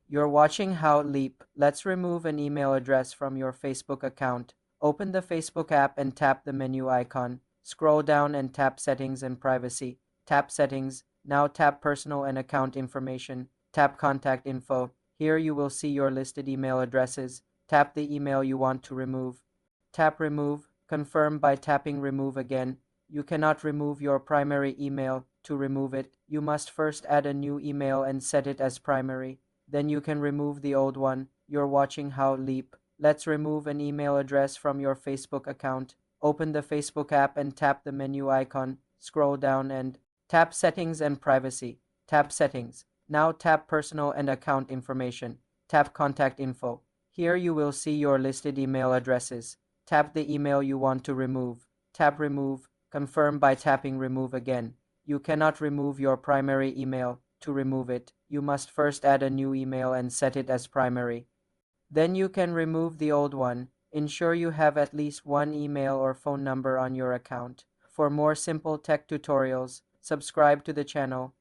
You're watching How Leap. Let's remove an email address from your Facebook account. Open the Facebook app and tap the menu icon. Scroll down and tap Settings and Privacy. Tap Settings. Now tap Personal and Account Information. Tap Contact Info. Here you will see your listed email addresses. Tap the email you want to remove. Tap Remove. Confirm by tapping Remove again. You cannot remove your primary email. To remove it, you must first add a new email and set it as primary. Then you can remove the old one. You're watching How Leap. Let's remove an email address from your Facebook account. Open the Facebook app and tap the menu icon. Scroll down and tap Settings and Privacy. Tap Settings. Now tap Personal and Account Information. Tap Contact Info. Here you will see your listed email addresses. Tap the email you want to remove. Tap Remove. Confirm by tapping Remove again. You cannot remove your primary email. To remove it, you must first add a new email and set it as primary. Then you can remove the old one. Ensure you have at least one email or phone number on your account. For more simple tech tutorials, subscribe to the channel.